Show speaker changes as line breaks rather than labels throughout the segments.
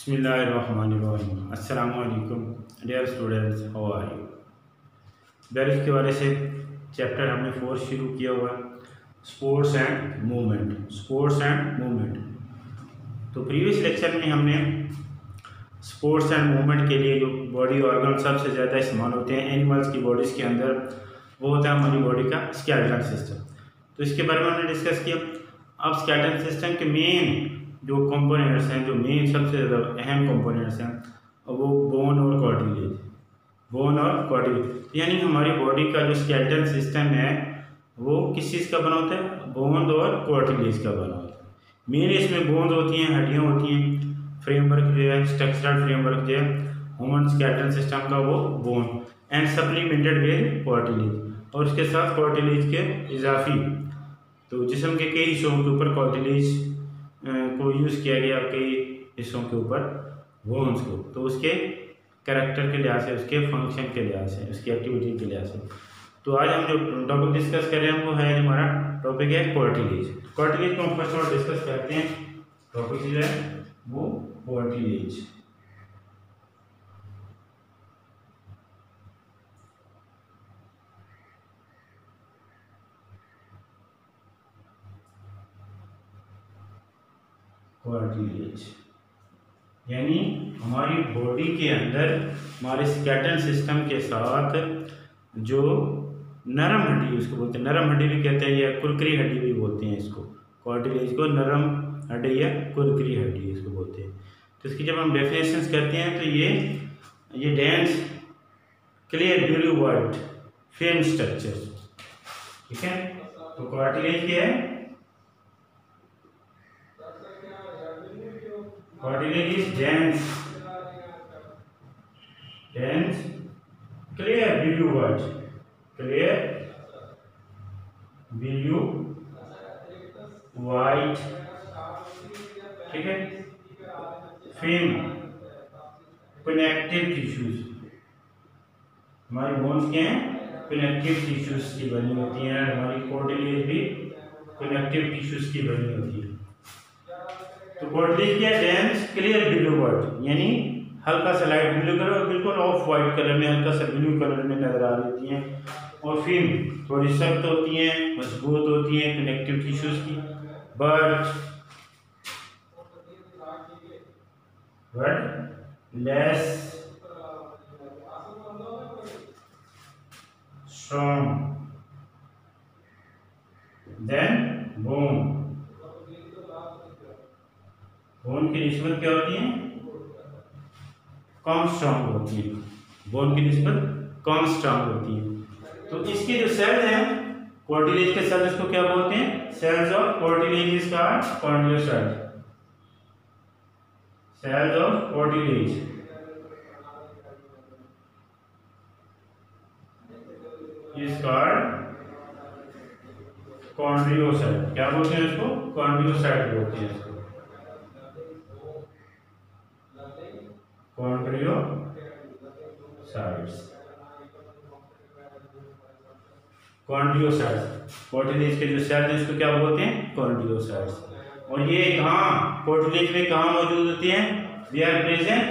बिस्मिल्लाहिर्रहमानिर्रहीम। अस्सलामु अलैकुम dear students, how are you. बारिश के बारे से चैप्टर हमने 4 शुरू किया हुआ है, sports and movement. Sports and movement. तो प्रीवियस लेक्चर में हमने स्पोर्ट्स एंड मूवमेंट के लिए जो बॉडी ऑर्गन सबसे ज़्यादा इस्तेमाल होते हैं एनिमल्स की बॉडीज़ के अंदर, वो होता है हमारी बॉडी का स्केलेटन सिस्टम। तो इसके बारे में हमने डिस्कस किया। अब स्केलेटन सिस्टम के मेन जो कंपोनेंट्स हैं, जो मेन सबसे ज़्यादा अहम कंपोनेंट्स हैं, वो बोन और कार्टिलेज। बोन और कार्टिलेज यानी हमारी बॉडी का जो स्केलेटन सिस्टम है वो किस चीज़ का बना होता है? बोन और कार्टिलेज का बना होता है। मेन इसमें बोन होती हैं, हड्डियाँ होती हैं। फ्रेमवर्क जो है, स्ट्रक्चरल फ्रेमवर्क जो है ह्यूमन स्केलेटन सिस्टम का, वो bone and supplemented with cartilage, और उसके साथ कार्टिलेज के इजाफी। तो जिस्म के कई हिस्सों के ऊपर कार्टिलेज को यूज़ किया गया, कई हिस्सों के ऊपर बोन्स को, तो उसके कैरेक्टर के लिहाज से, उसके फंक्शन के लिहाज से, उसकी एक्टिविटी के लिहाज से। तो आज हम जो टॉपिक डिस्कस कर रहे हैं वो है, हमारा टॉपिक है कार्टिलेज। कार्टिलेज को हम फर्स्ट और डिस्कस करते हैं। टॉपिक जो है वो कार्टिलेज। कार्टिलेज यानी हमारी बॉडी के अंदर हमारे स्केलेटन सिस्टम के साथ जो नरम हड्डी, उसको बोलते हैं नरम हड्डी भी कहते हैं, या कुरकुरी हड्डी भी बोलते हैं इसको। कार्टिलेज को नरम हड्डी या कुरकुरी हड्डी इसको बोलते हैं। तो इसकी जब हम डेफिनेशंस करते हैं तो ये dense clear blue white film structure, ठीक है। तो कार्टिलेज क्या है? Cartilage is dense, clear blue white, clear blue white, ठीक है। फिल्म कनेक्टिव टिश्यूज, हमारी बोन्स क्या हैं? कनेक्टिव टिश्यूज की बनी होती हैं। हमारी कार्टिलेज भी कनेक्टिव टिश्यूज की बनी होती है। तो कार्टिलेज क्या है? डेंस क्लियर ब्लू वाइट, यानी हल्का सा लाइट ब्लू कलर और बिल्कुल ऑफ वाइट कलर में, हल्का सा ब्लू कलर में नजर आ रही हैं। और फिर थोड़ी सख्त होती हैं, मजबूत होती हैं, कनेक्टिव टिश्यूज की, but less strong than bone. Bone की निस्बत क्या होती है? कम स्ट्रांग होती है। बोन की निस्बत कम स्ट्रांग होती है। तो इसके जो सेल हैं, कार्टिलेज के सेल, इसको क्या बोलते हैं? Cells of cartilage is called chondrocyte. Cells of cartilage is called chondrocyte. क्या बोलते हैं इसको? कॉन्ड्रोसाइट बोलते हैं इसको। कॉन्ड्रोसाइट्स कार्टिलेज के जो सेल हैं इसको क्या बोलते हैं? कॉन्ड्रोसाइट्स। और ये कहाँ कार्टिलेज में कहाँ मौजूद होती हैं? They are present,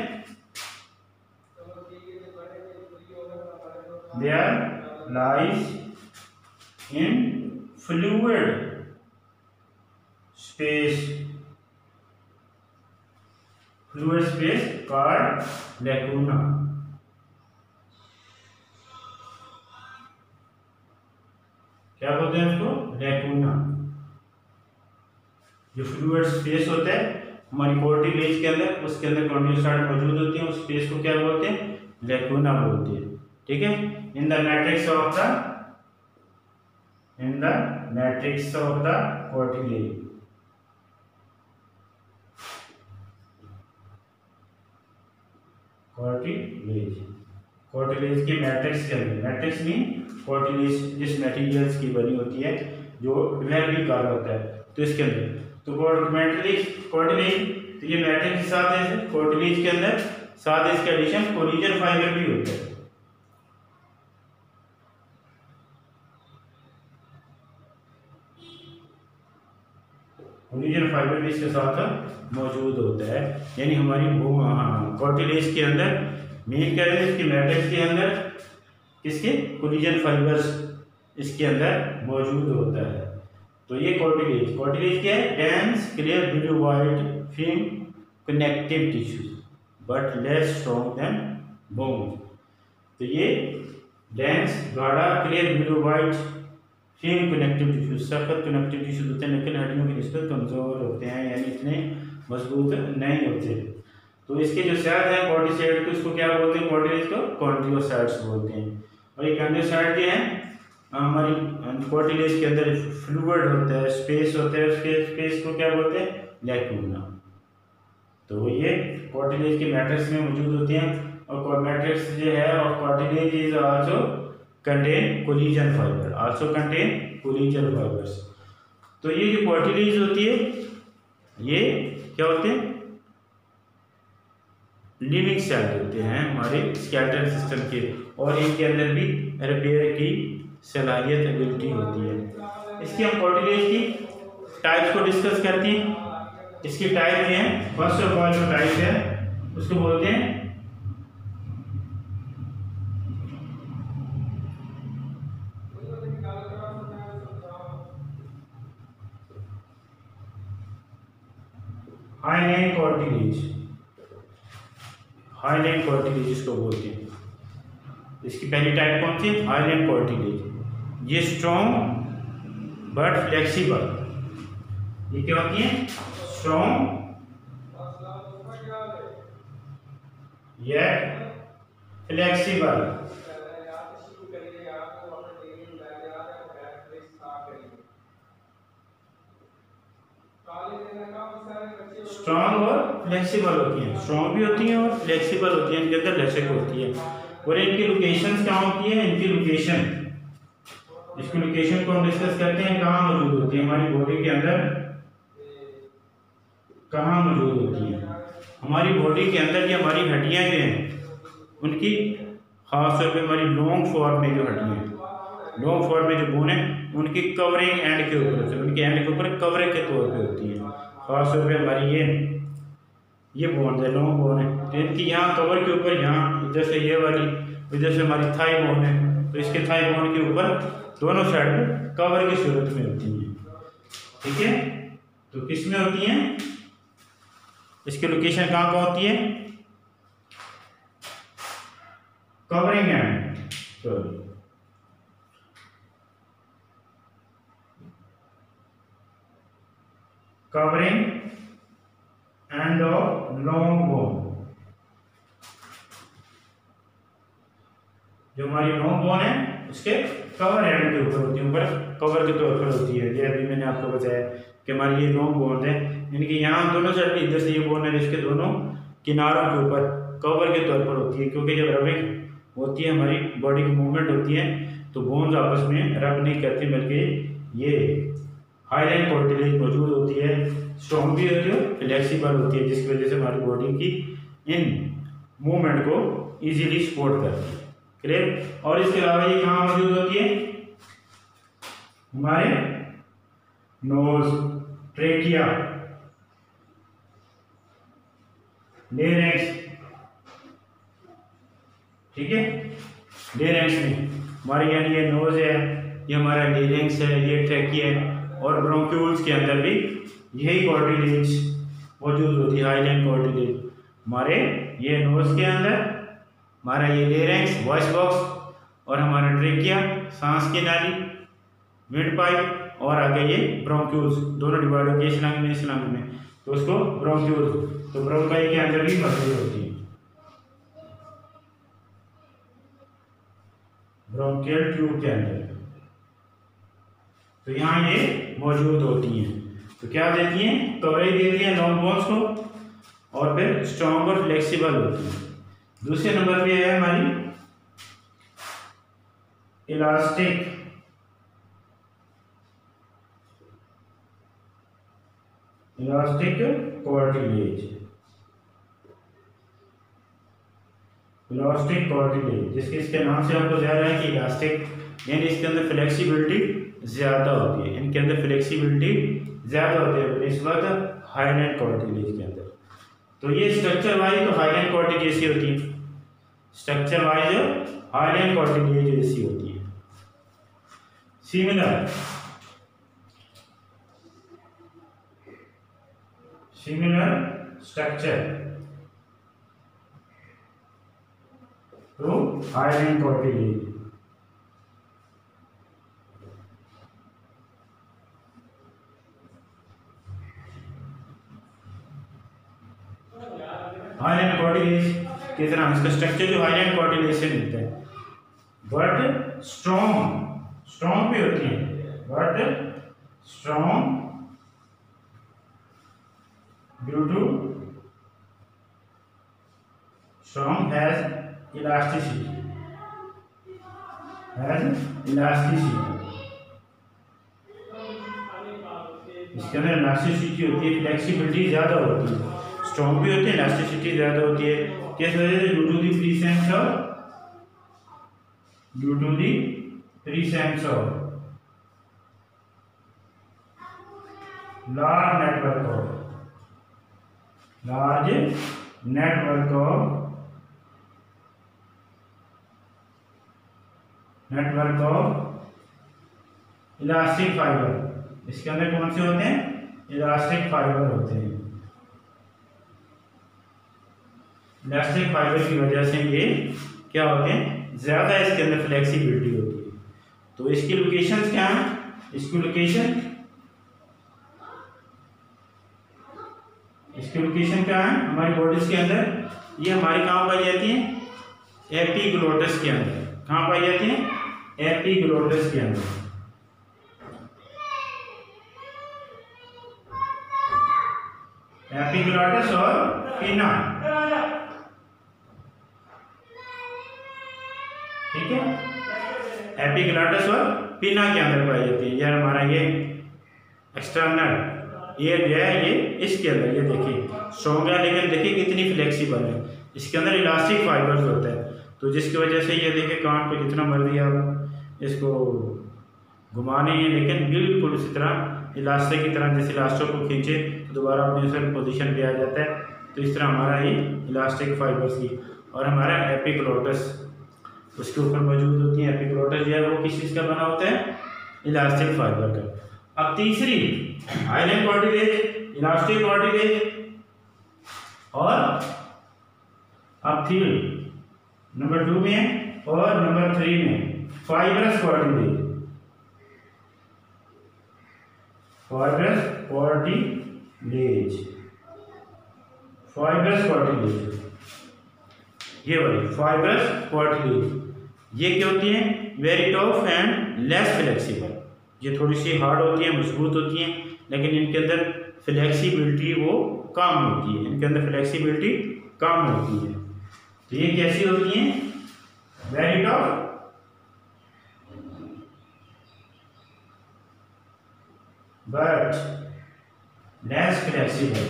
they are lies in fluid space, fluid space called lacuna. क्या बोलते हैं उसको? लैकूना। जो फ्लूइड स्पेस होता है हमारी कार्टिलेज के अंदर, उसके अंदर कॉन्ड्रोसाइट मौजूद होती है। उस स्पेस को क्या बोलते हैं? लैकूना बोलते हैं, ठीक है। In the matrix of the cartilage. Cartilage के मैट्रिक्स के अंदर, मैट्रिक्स में कार्टिलेज जिस मटेरियल्स की बनी होती है, जो वेलबी कार्ड होता है, तो इसके अंदर तो कार्टिलेज, तो ये मैट्रिक्स के साथ है कार्टिलेज के अंदर, साथ इसके एडिशन कोलेजन फाइबर भी होता है। कोलेजन फाइबर भी इसके साथ मौजूद होता है। यानी हमारी कार्टिलेज के अंदर मेन क्या है, इसके मैट्रिक्स के अंदर किसके कोलेजन फाइबर्स इसके अंदर मौजूद होता है। तो ये कार्टिलेज क्या है, dense clear blue white film connective tissues but less strong than bone. तो ये डेंस गाढ़ा clear blue white film connective tissues, सख्त कनेक्टिव टिश्यूज होते हैं लेकिन हड्डियों की निस्बत कमज़ोर होते हैं, यानी इतने मजबूत नहीं होते। तो इसके जो साइड है कॉर्टिसोइड, तो इसको क्या बोलते हैं, कार्टिलेज को कॉन्ड्रियोसाइट्स बोलते हैं। और ये कॉन्ड्रियोसाइट क्या है, हमारी कार्टिलेज के अंदर फ्लूइड होता है, स्पेस होता है, उसके स्पेस को क्या बोलते हैं, लैक्यूना। तो ये कार्टिलेज के मैट्रिक्स में मौजूद होते हैं। और मैट्रिक्स जो है और cartilage is also contain collagen fibre, also contain collagen fibres. तो ये जो कार्टिलेज होती है ये क्या होते हैं, लिविंग सेल होते हैं हमारे स्केलेटल सिस्टम के, और इनके अंदर भी रिपेयर की सलाहियत एबिलिटी होती है। इसकी हम कार्टिलेज की टाइप्स को डिस्कस करते हैं। इसकी टाइप है, फर्स्ट ऑफ ऑल जो टाइप है उसको बोलते हैं हाइलाइन कार्टिलेज। हाइलाइन कार्टिलेज इसको बोलते हैं। इसकी पहली टाइप कौन सी, हाइलाइन कार्टिलेज। ये स्ट्रॉन्ग बट फ्लेक्सिबल, ये क्या होती है, स्ट्रॉन्ग yet फ्लेक्सिबल। स्ट्रॉन्ग और फ्लेक्सिबल होती हैं, स्ट्रॉन्ग भी होती हैं और फ्लेक्सिबल होती हैं, इनके अंदर लचक होती है। और इनकी लोकेशंस कहाँ होती है, इनकी लोकेशन, इसकी लोकेशन को हम डिस्कस करते हैं, कहाँ मौजूद होती है हमारी बॉडी के अंदर, कहाँ मौजूद होती है हमारी बॉडी के अंदर। ये हमारी हड्डियाँ जो हैं उनकी खास तौर पे हमारी लॉन्ग फॉर्म में जो हड्डियाँ हैं, लॉन्ग फॉर्म में जो बोन है उनकी कवरिंग एंड के ऊपर होती है, उनके एंड के ऊपर कवरिंग के तौर पे होती है। खास तौर पे हमारी ये बोन है, लॉन्ग बोन है, तो इनकी यहाँ कवर के ऊपर, यहाँ इधर से ये वाली, इधर से हमारी थाई बोन है, तो इसके थाई बोन के ऊपर दोनों साइड में कवर की सूरत में होती हैं। ठीक है, तो किस में होती हैं, इसकी लोकेशन कहाँ कहाँ होती है, covering and, sorry covering end of long bone. जो हमारी लॉन्ग बोन है उसके कवर एंड के ऊपर होती है, ऊपर कवर के तौर पर होती है। ये अभी मैंने आपको बताया कि हमारी ये लॉन्ग बोन है, इनकी यहाँ दोनों साइड इधर से ये बोन है जिसके दोनों किनारों के ऊपर कवर के तौर पर होती है, क्योंकि जब रबिंग होती है हमारी बॉडी की मूवमेंट होती है तो बोन्स आपस में रब नहीं करती, बल्कि ये हाइलाइन कार्टिलेज मौजूद होती है, स्ट्रॉन्ग भी होती है, फ्लेक्सिबल होती है, जिसकी वजह से हमारी बॉडी की इन मूवमेंट को इजीली सपोर्ट करती है। क्लियर। और इसके अलावा ये कहाँ मौजूद होती है, हमारे नोज, ट्रेकिया, लेरिंक्स। ठीक है, लेरिंक्स में हमारे यानी ये नोज है, ये हमारा लेरिंक्स है, ये ट्रेकिया है, और ब्रोंक्यूल्स के अंदर भी यही कार्टिलेज मौजूद होती है, हाइलाइन कार्टिलेज। हमारे ये नोज के अंदर, हमारा ये लेरिंक्स वॉइस बॉक्स, और हमारा ट्रेकिया सांस की नाली, विंड पाइप, और आगे ये ब्रोंक्यूल्स, दोनों डिवाइड होती है इस लंग में, तो उसको ब्रोंक्यूल्स, तो ब्रोंकाई के अंदर भी मौजूद होती है, ब्रोंकियल ट्यूब के अंदर, तो यहाँ ये मौजूद होती हैं। तो क्या देती हैं, कवरेज देती हैं लॉन्ग बोन्स को, और फिर स्ट्रॉन्ग और फ्लेक्सिबल होती है। दूसरे नंबर पे है हमारी elastic, elastic cartilage, elastic cartilage, जिसके इसके नाम से आपको ध्यान है कि इलास्टिक, यानी इसके अंदर फ्लेक्सिबिलिटी ज़्यादा होती है, इनके अंदर फ्लेक्सिबिलिटी ज़्यादा होती है इस वक्त हाईलाइट कार्टिलेज के अंदर। तो ये स्ट्रक्चर वाइज तो हाईलाइट कार्टिलेज जैसी होती है, स्ट्रक्चर वाइज हाईलाइट कार्टिलेज जैसी होती है। Similar structure to hyaline cartilage। Highline cartilage की तरह इसका स्ट्रक्चर जो हाईलाइन कार्टिलेज से मिलता है, बट स्ट्रॉन्ग भी होती है, but strong due to strong has elasticity, इसके अंदर इलास्टिसिटी होती है, फ्लेक्सिबिलिटी ज़्यादा होती है, स्ट्रॉन्ग भी होती है, इलास्टिसिटी ज़्यादा होती है। किस वजह से? Due to the presence of large network of elastic fibre. इसके अंदर कौन से होते हैं? इलास्टिक फाइबर होते हैं। इलास्टिक फाइबर की वजह से ये क्या होते हैं? ज़्यादा इसके अंदर फ्लेक्सिबिलिटी होती है। तो इसकी लोकेशंस क्या है? इसकी लोकेशन क्या है हमारी बॉडीज के अंदर? ये हमारी कहाँ पाई जाती है? एपिग्लोटिस के अंदर। कहाँ पाई जाती है? एपिग्लोटिस के अंदर। एपिग्लोटिस और पिना, ठीक है, एपिग्लोटिस और पिना के अंदर पाई जाती है। यार हमारा ये एक्सटर्नल एयर जो है ये इसके अंदर, ये देखिए स्ट्रॉन्ग है लेकिन देखिए कितनी फ्लेक्सिबल है, इसके अंदर इलास्टिक फाइबर्स होता है। तो जिसकी वजह से ये देखिए कान को जितना मर्जी आप इसको घुमाने हैं लेकिन बिल्कुल इसी तरह इलास्टिक की तरह, जैसे इलास्टिक को खींचे तो दोबारा अपने उस पोजीशन पे आ जाता है। तो इस तरह हमारा ये इलास्टिक फाइबर्स की और हमारा एपिग्लोटिस उसके ऊपर मौजूद होती है। एपिग्लोटिस जो है वो किस चीज़ का बना होता है? इलास्टिक फाइबर का। अब तीसरी हाईलाइन कार्टिलेज, इलास्टिक कार्टिलेज, और अब नंबर 2 में और नंबर 3 में फाइब्रस कार्टिलेज। ये वाली फाइब्रस कार्टिलेज ये क्या होती है? Very tough and less flexible. ये थोड़ी सी हार्ड होती है, मजबूत होती हैं, लेकिन इनके अंदर फ्लेक्सिबिलिटी वो कम होती है, इनके अंदर फ्लेक्सिबिलिटी कम होती है। तो ये कैसी होती हैं? Very tough but less flexible.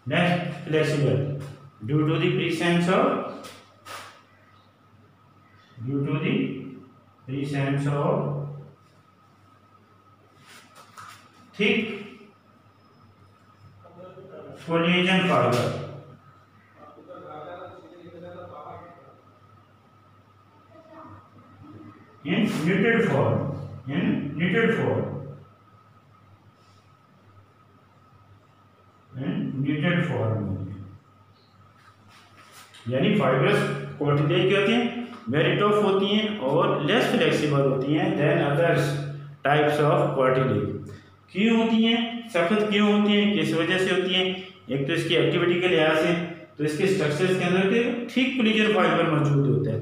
Less flexible due to the presence of thick collagen fiber in knitted form यानी फाइब्रस कार्टिलेज क्या होती हैं? वेरी टफ होती हैं और लेस फ्लेक्सिबल होती हैं than others types of cartilage. क्यों होती हैं? सख्त क्यों होती हैं? किस वजह से होती हैं? एक तो इसकी एक्टिविटी के लिहाज से, तो इसके स्ट्रक्चर्स के अंदर के थिक कोलेजन फाइबर मौजूद होता है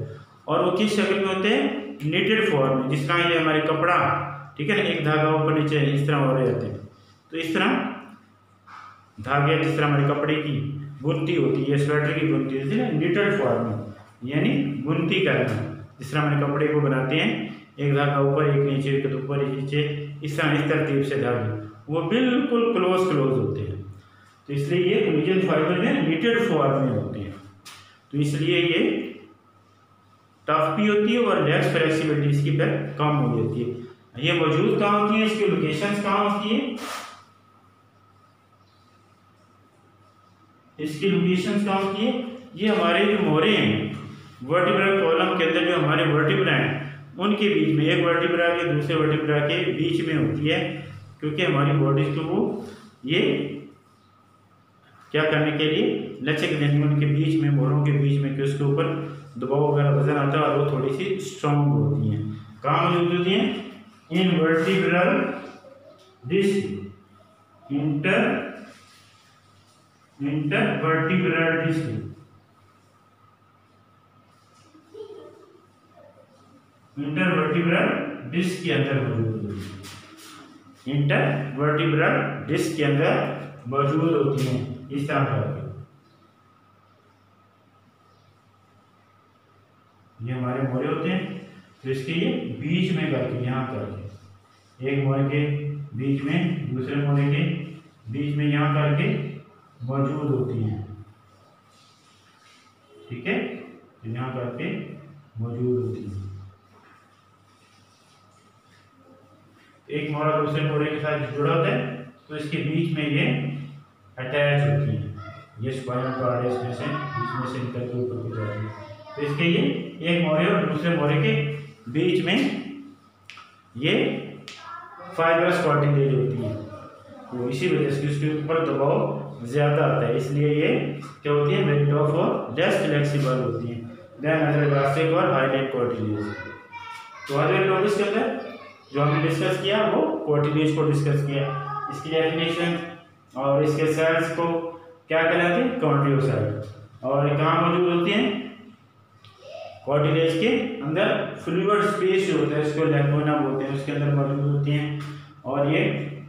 और वो किस शक्ल में होते हैं? निटेड फॉर्म में। जिस तरह ये हमारे कपड़ा, ठीक है ना, एक धागा ऊपर नीचे इस तरह हो रहे होते हैं, तो इस तरह धागे जिस तरह हमारे कपड़े की बुनती होती है, स्वेटर की बुनती होती है ना, निटेड फॉर्म में, यानी बुनती करना। जिस तरह हमारे कपड़े को बनाते हैं, एक धागा ऊपर एक नीचे, एक ऊपर एक नीचे, इस तरह इस तरतीब से धागे वो बिल्कुल क्लोज होते हैं। तो इसलिए ये कोलेजन फाइबर में नीटेड फॉर्म में होते हैं, तो इसलिए ये टफ भी होती है और लेस फ्लेक्सिबिलिटी इसकी पर कम हो जाती है। ये मौजूद कहाँ होती है, इसकी लोकेशंस कहाँ होती है, इसकी लोकेशंस कहाँ होती है, ये हमारे जो मोरे हैं वर्टिब्रल कॉलम के अंदर जो हमारे वर्टिब्रा हैं उनके बीच में, एक वर्टिब्रा के दूसरे वर्टिब्रा के बीच में होती है, क्योंकि हमारी बॉडी को वो ये क्या करने के लिए लचक देने, उनके बीच में मोरों के बीच में कि उसके ऊपर दबाव वगैरह वजन आता है और वो थोड़ी सी स्ट्रॉन्ग होती हैं। कहाँ मौजूद होती हैं, in vertebral disc, intervertebral disc, intervertebral disc के अंदर मौजूद होती है, इंटरवर्टिब्रल डिस्क के अंदर मौजूद होती हैं इस तरह करके। ये हमारे मोरे होते हैं, तो इसके ये बीच में करके यहाँ करके एक मोरे के बीच में दूसरे मोरे के बीच में यहाँ करके मौजूद होती हैं, ठीक है, तो यहाँ करके मौजूद होती है। एक मोरा दूसरे मोरे के साथ जुड़ा होता है तो इसके बीच में ये अटैच होती है, ये स्पाइनल कॉर्ड है इसमें से निकल के ऊपर को जाती है, तो इसके ये एक मोरे और दूसरे मोरे के बीच में ये फाइब्रस कार्टिलेज होती है, तो इसी वजह से इसके ऊपर दबाव ज़्यादा आता है, इसलिए ये क्या होती है, वेरी टफ और लेस फ्लेक्सिबल होती है देन अदर इलास्टिक और हाइलाइट कार्टिलेज। तो आज के टॉपिक के अंदर जो हमने डिस्कस किया वो कार्टिलेज को डिस्कस किया, इसकी डेफिनेशन और इसके सेल्स को क्या कहलाते हैं, कॉन्ड्रियोसाइट, और कहाँ मौजूद होती हैं, कार्टिलेज के अंदर फ्लूइड स्पेस जो होता है उसको लैक्रोना बोलते हैं, उसके अंदर मौजूद होती हैं, और ये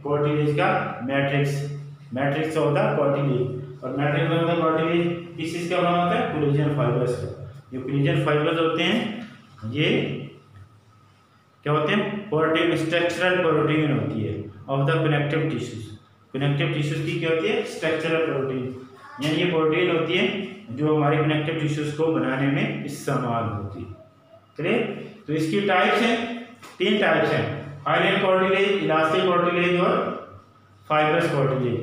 कार्टिलेज का मैट्रिक्स होता है कार्टिलेज, और मैट्रिक्स होता है कार्टिलेज किस चीज़ का बना होता है, कोलेजन फाइबर्स का। ये कोलेजन फाइबर्स होते हैं ये क्या होते हैं, प्रोटीन, स्ट्रक्चरल प्रोटीन होती है of the connective tissues, connective tissues की क्या होती है, स्ट्रक्चरल प्रोटीन, यानी ये प्रोटीन होती है जो हमारे कनेक्टिव टिश्यूज को बनाने में इस्तेमाल होती है, क्लियर। तो इसकी टाइप्स हैं, 3 टाइप्स हैं, हाइलाइन कार्टिलेज, इलास्टिक कार्टिलेज और फाइब्रस कार्टिलेज।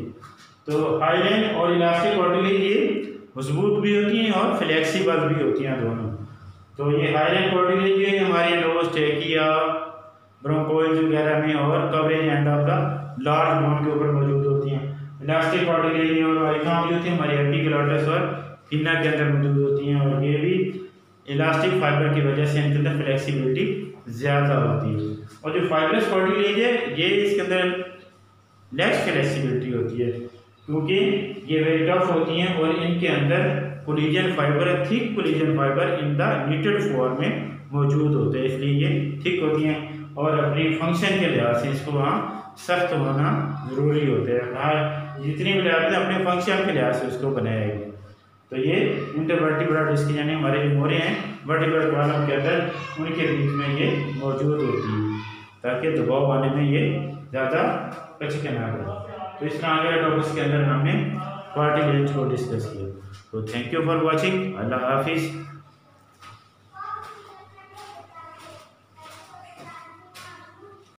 तो हाइलाइन और इलास्टिक कार्टिलेज ये मजबूत भी होती हैं और फ्लेक्सिबल भी होती हैं दोनों। तो ये हाइलाइन कार्टिलेज जो है हमारे नोज, ट्रेकिया, ब्रोंकोइल्स वगैरह में और coverage end of the large bone के ऊपर मौजूद होती हैं। इलास्टिक कार्टिलेज हमारी कहाँ मौजूद होती है, हमारी एपिग्लॉटिस और पिन्ना के अंदर मौजूद होती हैं, और ये भी इलास्टिक फाइबर की वजह से इनके अंदर फ्लेक्सिबिलिटी ज़्यादा होती है। और जो फाइब्रस कार्टिलेज है ये इसके अंदर लेस फ्लेक्सिबिलिटी होती है, क्योंकि ये वेरी टफ होती हैं और इनके अंदर collagen fibre, thick collagen fibre in the needed form में मौजूद होते हैं, इसलिए ये थिक होती हैं और अपनी फंक्शन के लिहाज से इसको वहाँ सख्त होना ज़रूरी होता है। हाँ, जितनी भी लिहाज है अपने फंक्शन के लिहाज से उसको बनाया गया। तो ये इंटरवर्टिब्रल डिस्क यानी हमारे जो मोरे हैं वर्टिब्रल कॉलम के अंदर उनके बीच में ये मौजूद होती है, ताकि दबाव आने में ये ज़्यादा कचके ना करें। तो इस तरह आगे टॉपिक्स के अंदर हमने कार्टिलेज को डिस्कस किया। तो थैंक यू फॉर वॉचिंग, अल्लाह हाफिज़।